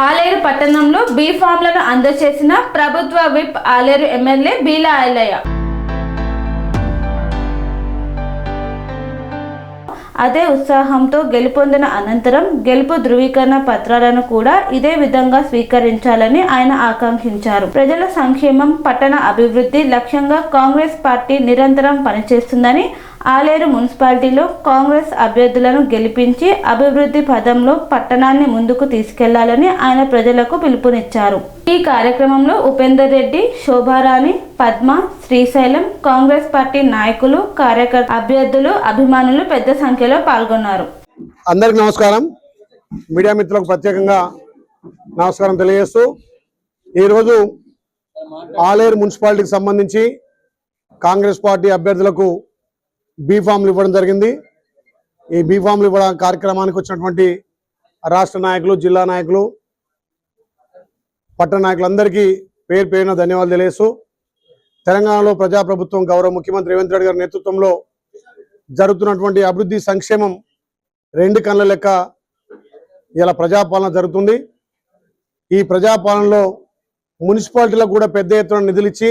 ఆలేరు పట్టణంలో బీ ఫామ్లను అందజేసిన ప్రభుత్వ విప్ ఆలేరు ఎమ్మెల్యే బీలా ఐలయ్య. అదే ఉత్సాహంతో గెలుపొందిన అనంతరం గెలుపు ధృవీకరణ పత్రాలను కూడా ఇదే విధంగా స్వీకరించాలని ఆయన ఆకాంక్షించారు. ప్రజల సంక్షేమం, పట్టణ అభివృద్ధి లక్ష్యంగా కాంగ్రెస్ పార్టీ నిరంతరం పనిచేస్తుందని, ఆలేరు మున్సిపాలిటీలో కాంగ్రెస్ అభ్యర్థులను గెలిపించి అభివృద్ధి పదంలో పట్టణాన్ని ముందుకు తీసుకెళ్లాలని ఆయన ప్రజలకు పిలుపునిచ్చారు. ఈ కార్యక్రమంలో ఉపేందర్ రెడ్డి, శోభారాణి, పద్మ, శ్రీశైలం, కాంగ్రెస్ పార్టీ నాయకులు, కార్యకర్త, అభ్యర్థులు, అభిమానులు పెద్ద సంఖ్యలో పాల్గొన్నారు. అందరికి నమస్కారం. మీడియా మిత్రులకు ప్రత్యేకంగా నమస్కారం తెలియజేస్తూ ఈరోజు ఆలేరు మున్సిపాలిటీకి సంబంధించి కాంగ్రెస్ పార్టీ అభ్యర్థులకు బీఫామ్లు ఇవ్వడం జరిగింది. ఈ బీఫామ్లు ఇవ్వడం కార్యక్రమానికి వచ్చినటువంటి రాష్ట్ర నాయకులు, జిల్లా నాయకులు, పట్టణ నాయకులందరికీ పేరు పేరున ధన్యవాదాలు తెలియజేస్తూ తెలంగాణలో ప్రజాప్రభుత్వం గౌరవ ముఖ్యమంత్రి రేవంత్ రెడ్డి గారి నేతృత్వంలో జరుగుతున్నటువంటి అభివృద్ధి సంక్షేమం రెండు కళ్ళ లెక్క ఇలా ప్రజాపాలన జరుగుతుంది. ఈ ప్రజాపాలనలో మున్సిపాలిటీలకు కూడా పెద్ద ఎత్తున నిధులు ఇచ్చి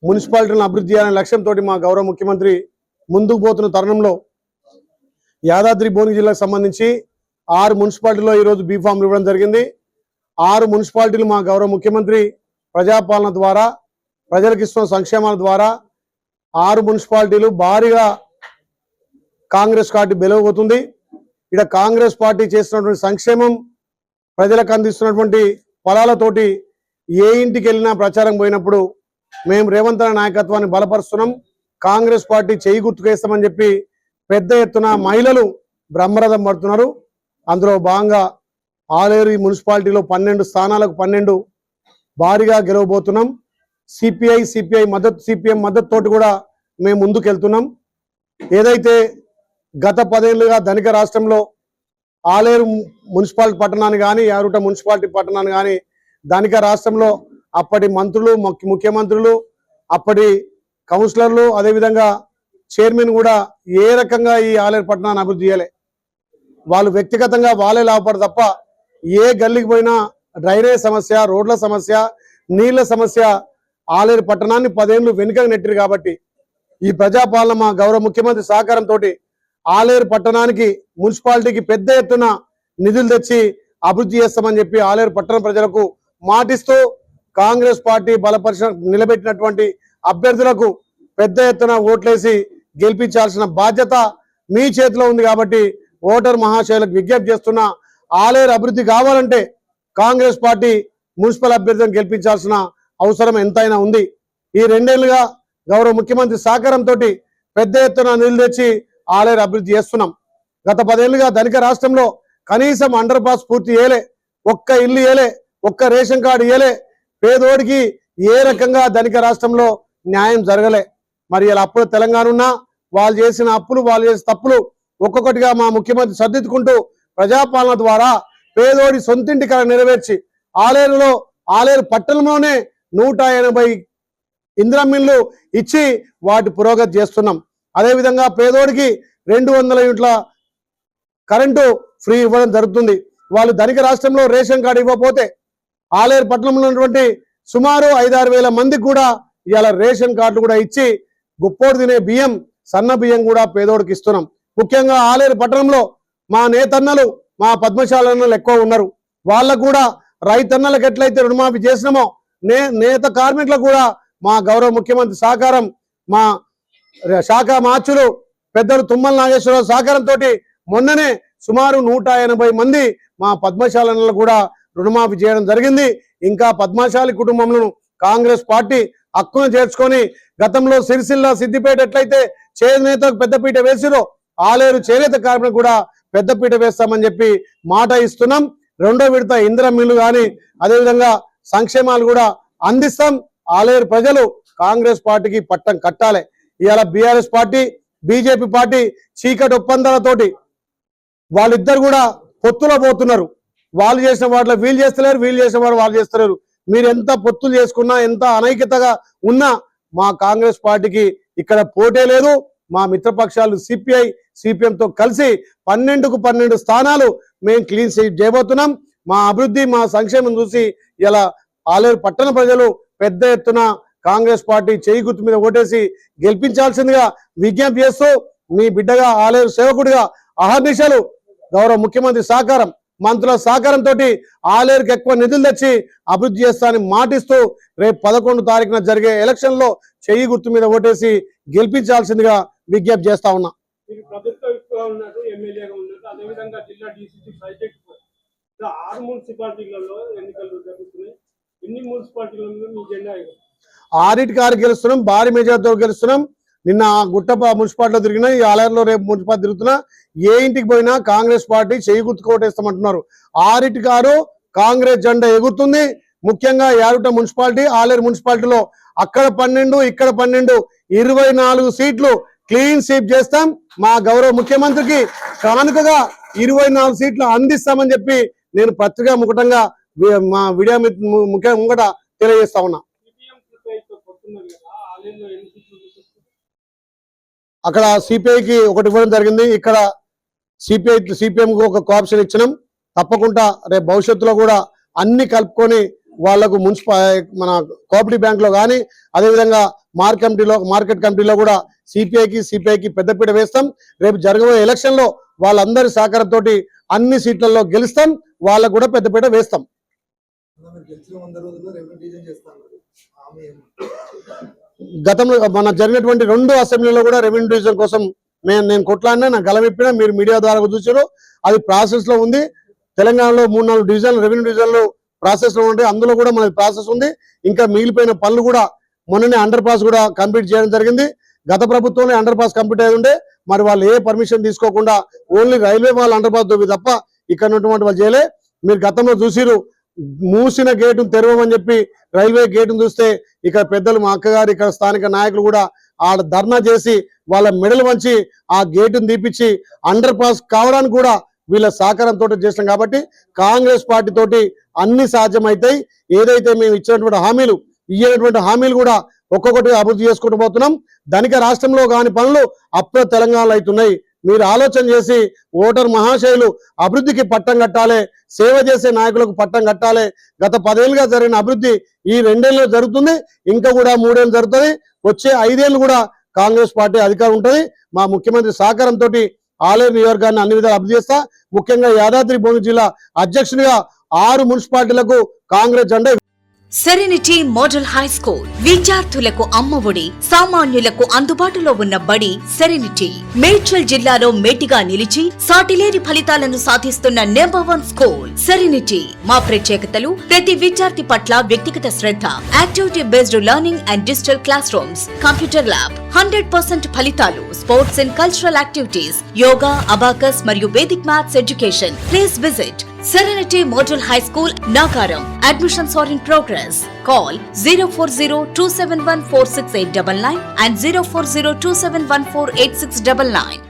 మున్సిపాలిటీలను అభివృద్ధి చేయాలనే లక్ష్యంతో మా గౌరవ ముఖ్యమంత్రి ముందుకు పోతున్న తరుణంలో యాదాద్రి భువనగిరి జిల్లాకు సంబంధించి 6 మున్సిపాలిటీలో ఈరోజు బీఫామ్లు ఇవ్వడం జరిగింది. 6 మున్సిపాలిటీలు మా గౌరవ ముఖ్యమంత్రి ప్రజాపాలన ద్వారా, ప్రజలకు ఇస్తున్న సంక్షేమాల ద్వారా 6 మున్సిపాలిటీలు భారీగా కాంగ్రెస్ పార్టీ బెలవబోతుంది. ఇక్కడ కాంగ్రెస్ పార్టీ చేస్తున్నటువంటి సంక్షేమం, ప్రజలకు అందిస్తున్నటువంటి ఫలాలతోటి ఏ ఇంటికి వెళ్ళినా ప్రచారం పోయినప్పుడు మేము రేవంత్ రెడ్డి నాయకత్వాన్ని బలపరుస్తున్నాం, కాంగ్రెస్ పార్టీ చేయి గుర్తుకేస్తామని చెప్పి పెద్ద ఎత్తున మహిళలు బ్రహ్మరథం పడుతున్నారు. అందులో భాగంగా ఆలేరు మున్సిపాలిటీలో 12 స్థానాలకు 12 భారీగా గెలవబోతున్నాం. సిపిఐ మద్దతు, సిపిఎం మద్దతు తోటి కూడా మేము ముందుకెళ్తున్నాం. ఏదైతే గత 10 ఏళ్ళుగా ధనిక రాష్ట్రంలో ఆలేరు మున్సిపాలిటీ పట్టణాన్ని కానీ, యారుట మున్సిపాలిటీ పట్టణాన్ని కానీ ధనిక రాష్ట్రంలో అప్పటి మంత్రులు, ముఖ్యమంత్రులు, అప్పటి కౌన్సిలర్లు, అదేవిధంగా చైర్మన్ కూడా ఏ రకంగా ఈ ఆలేరు పట్టణాన్ని అభివృద్ధి చేయలే. వాళ్ళు వ్యక్తిగతంగా వాళ్ళే లాభపడరు తప్ప ఏ గల్లీకి పోయినా డ్రైనేజ్ సమస్య, రోడ్ల సమస్య, నీళ్ల సమస్య ఆలేరు పట్టణాన్ని 10 ఏళ్ళు వెనుకకు నెట్టిరు. కాబట్టి ఈ ప్రజాపాలన మా గౌరవ ముఖ్యమంత్రి సహకారంతో ఆలేరు పట్టణానికి, మున్సిపాలిటీకి పెద్ద ఎత్తున నిధులు తెచ్చి అభివృద్ధి చేస్తామని చెప్పి ఆలేరు పట్టణ ప్రజలకు మాటిస్తూ కాంగ్రెస్ పార్టీ నిలబెట్టినటువంటి అభ్యర్థులకు పెద్ద ఎత్తున ఓట్లేసి గెలిపించాల్సిన బాధ్యత మీ చేతిలో ఉంది. కాబట్టి ఓటర్ మహాశయులకు విజ్ఞప్తి చేస్తున్న, ఆలేరు అభివృద్ధి కావాలంటే కాంగ్రెస్ పార్టీ మున్సిపల్ అభ్యర్థులను గెలిపించాల్సిన అవసరం ఎంతైనా ఉంది. ఈ 2 ఏళ్లుగా గౌరవ ముఖ్యమంత్రి సహకారంతో పెద్ద ఎత్తున నిధులు తెచ్చి ఆలేరు అభివృద్ధి చేస్తున్నాం. గత 10 ఏళ్లుగా ధనిక రాష్ట్రంలో కనీసం అండర్ పాస్ పూర్తి చేయలే, ఒక్క ఇల్లు ఇయ్యలే, ఒక్క రేషన్ కార్డు ఇయ్యలే, పేదోడికి ఏ రకంగా ధనిక రాష్ట్రంలో న్యాయం జరగలే. మరి ఇలా అప్పుడు తెలంగాణ ఉన్నా వాళ్ళు చేసిన అప్పులు, వాళ్ళు చేసిన తప్పులు ఒక్కొక్కటిగా మా ముఖ్యమంత్రి సర్దిద్దుకుంటూ ప్రజాపాలన ద్వారా పేదోడి సొంతింటి కళ నెరవేర్చి ఆలేరు పట్టణంలోనే 180 ఇందిరమ్మిళ్ళు ఇచ్చి వాటి పురోగతి చేస్తున్నాం. అదేవిధంగా పేదోడికి 200 యూనిట్ల కరెంటు ఫ్రీ ఇవ్వడం జరుగుతుంది. వాళ్ళు ధనిక రాష్ట్రంలో రేషన్ కార్డు ఇవ్వకపోతే ఆలేరు పట్టణంలో ఉన్నటువంటి సుమారు 5-6 వేల మందికి కూడా ఇవాళ రేషన్ కార్డు కూడా ఇచ్చి గుప్పోడు తినే బియ్యం, సన్న బియ్యం కూడా పేదోడికి ఇస్తున్నాం. ముఖ్యంగా ఆలేరు పట్టణంలో మా నేతన్నలు, మా పద్మశాలన్నలు ఎక్కువ ఉన్నారు. వాళ్ళకు కూడా రైతన్నలకు ఎట్లయితే రుణమాఫీ చేసినామో నేత కార్మికులకు కూడా మా గౌరవ ముఖ్యమంత్రి సహకారం, మా శాఖ మార్చులు పెద్దలు తుమ్మల నాగేశ్వరరావు సహకారంతో మొన్ననే సుమారు 180 మంది మా పద్మశాలన్నలు కూడా రుణమాఫీ చేయడం జరిగింది. ఇంకా పద్మశాలి కుటుంబంలో కాంగ్రెస్ పార్టీ హక్కును చేర్చుకొని గతంలో సిరిసిల్ల, సిద్దిపేట ఎట్లయితే చేనేతకు పెద్దపీట వేసిరో ఆలేరు చేనేత కార్మికులకు కూడా పెద్దపీట వేస్తామని చెప్పి మాట ఇస్తున్నాం. 2వ విడత ఇందిరమ్మిళ్ళు కానీ అదేవిధంగా సంక్షేమాలు కూడా అందిస్తాం. ఆలేరు ప్రజలు కాంగ్రెస్ పార్టీకి పట్టం కట్టాలి. ఇవాళ బీఆర్ఎస్ పార్టీ, బీజేపీ పార్టీ చీకటి ఒప్పందాలతోటి వాళ్ళిద్దరు కూడా పొత్తులో పోతున్నారు. వాళ్ళు చేసిన వాటిలో వీళ్ళు చేస్తలేరు, వీళ్ళు చేసిన వాడు వాళ్ళు చేస్తలేరు. మీరు ఎంత పొత్తులు చేసుకున్నా, ఎంత అనైక్యతగా ఉన్నా మా కాంగ్రెస్ పార్టీకి ఇక్కడ పోటే లేదు. మా మిత్రపక్షాలు సిపిఐ, సిపిఎంతో కలిసి 12కు 12 స్థానాలు మేము క్లీన్ స్వీప్ చేయబోతున్నాం. మా అభివృద్ధి మా సంక్షేమం చూసి ఇలా ఆలేరు పట్టణ ప్రజలు పెద్ద ఎత్తున కాంగ్రెస్ పార్టీ చేయి గుర్తు మీద ఓటేసి గెలిపించాల్సిందిగా విజ్ఞప్తి చేస్తూ మీ బిడ్డగా ఆలేరు సేవకుడిగా అహర్నిశలు గౌరవ ముఖ్యమంత్రి సహకారం మంత్రుల సహకారంతో ఆలేరుకి ఎక్కువ నిధులు తెచ్చి అభివృద్ధి చేస్తానని మాటిస్తూ రేపు 11 తారీఖున జరిగే ఎలక్షన్ లో చెయ్యి గుర్తు మీద ఓటేసి గెలిపించాల్సిందిగా విజ్ఞప్తి చేస్తా ఉన్నా. ఆరిటి కారు గెలుస్తున్నాం, భారీ మెజార్టీతో గెలుస్తున్నాం. నిన్న గుట్టప మున్సిపాలిటీలో తిరిగినా, ఈ ఆలయంలో రేపు మున్సిపాలిటీ తిరుగుతున్నా. ఏ ఇంటికి పోయినా కాంగ్రెస్ పార్టీ చేయి గుర్తుకు ఓటేస్తామంటున్నారు. ఆరిటి కారు కాంగ్రెస్ జెండా ఎగురుతుంది. ముఖ్యంగా యారుట మున్సిపాలిటీ, ఆలేరు మున్సిపాలిటీలో అక్కడ 12 ఇక్కడ 12 24 సీట్లు క్లీన్ స్వీప్ చేస్తాం. మా గౌరవ ముఖ్యమంత్రికి కానుకగా 24 సీట్లు అందిస్తామని చెప్పి నేను పత్రికా ముఖటంగా మా మీడియా ముంగట తెలియజేస్తా ఉన్నా. అక్కడ సిపిఐకి ఒకటి ఇవ్వడం జరిగింది, ఇక్కడ సిపిఎం కు ఒక కోఆప్షన్ ఇచ్చినాం. తప్పకుండా రేపు భవిష్యత్తులో కూడా అన్ని కలుపుకొని వాళ్లకు మన కోఆపరేటివ్ బ్యాంక్ లో కానీ అదేవిధంగా మార్కెట్ కమిటీలో కూడా సిపిఐకి పెద్దపీట వేస్తాం. రేపు జరగబోయే ఎలక్షన్ లో వాళ్ళందరి సహకారంతో అన్ని సీట్లలో గెలుస్తాం, వాళ్ళకు కూడా పెద్దపీట వేస్తాం. గతంలో మన జరిగినటువంటి 2 అసెంబ్లీలో కూడా రెవెన్యూ డివిజన్ కోసం నేను కొట్లాడినా, నా గలమిప్పినా, మీరు మీడియా ద్వారా చూసారు. అది ప్రాసెస్ లో ఉంది. తెలంగాణలో 3-4 డివిజన్లు రెవెన్యూ డివిజన్లు ప్రాసెస్ లో ఉంటాయి, అందులో కూడా మనకి ప్రాసెస్ ఉంది. ఇంకా మిగిలిపోయిన పనులు కూడా మొన్ననే అండర్ పాస్ కూడా కంప్లీట్ చేయడం జరిగింది. గత ప్రభుత్వంలో అండర్ పాస్ కంప్లీట్ అయి ఉండే, మరి వాళ్ళు ఏ పర్మిషన్ తీసుకోకుండా ఓన్లీ రైల్వే వాళ్ళు అండర్ పాస్ దొబ్బి తప్ప ఇక్కడ ఉన్నటువంటి వాళ్ళు చేయలే. మీరు గతంలో చూసిరు, మూసిన గేటును తెరవమని చెప్పి రైల్వే గేటును చూస్తే ఇక్కడ పెద్దలు మా అక్కగారు ఇక్కడ స్థానిక నాయకులు కూడా ఆడ ధర్నా చేసి వాళ్ళ మెడలు వంచి ఆ గేటును తీపిచ్చి అండర్ పాస్ కావడానికి కూడా వీళ్ళ సహకారంతో చేసినాం. కాబట్టి కాంగ్రెస్ పార్టీ తోటి అన్ని సాధ్యమవుతాయి. ఏదైతే మేము ఇచ్చినటువంటి హామీలు కూడా ఒక్కొక్కటి అభివృద్ధి చేసుకుంటూ పోతున్నాం. ధనిక రాష్ట్రంలో కాని పనులు అప్పుడు తెలంగాణలో అవుతున్నాయి. మీరు ఆలోచన చేసి ఓటర్ మహాశయులు అభివృద్ధికి పట్టం కట్టాలి, సేవ చేసే నాయకులకు పట్టం కట్టాలి. గత 10 ఏళ్ళుగా జరిగిన అభివృద్ధి ఈ 2 ఏళ్ళు జరుగుతుంది, ఇంకా కూడా 3 ఏళ్ళు జరుగుతుంది. వచ్చే 5 ఏళ్ళు కూడా కాంగ్రెస్ పార్టీ అధికారం ఉంటుంది. మా ముఖ్యమంత్రి సహకారంతో ఆలేరు నియోజకవర్గాన్ని అన్ని విధాలు అభివృద్ధి చేస్తా. ముఖ్యంగా యాదాద్రి భువనగిరి జిల్లా అధ్యక్షునిగా 6 మున్సిపాలిటీలకు కాంగ్రెస్ జెండా. సెరెనిటీ మోడల్ హై స్కూల్ విద్యార్థులకు అమ్మఒడి, సామాన్యులకు అందుబాటులో ఉన్న బడి సెరెనిటీ. మేడ్చల్ జిల్లాలో మేటిగా నిలిచి సాటిలేని ఫలితాలను సాధిస్తున్న నంబర్ 1 స్కూల్ సెరెనిటీ. మా ప్రత్యేకతలు ప్రతి విద్యార్థి పట్ల వ్యక్తిగత శ్రద్ధ, activity based learning and digital classrooms, computer lab, 100% ఫలితాలు, sports and cultural activities, yoga, abacus మరియు Vedic maths education. Please visit Serenity Model High School, Nagaram. Admissions are in progress. Call 040-271-46899 and 040-271-48699.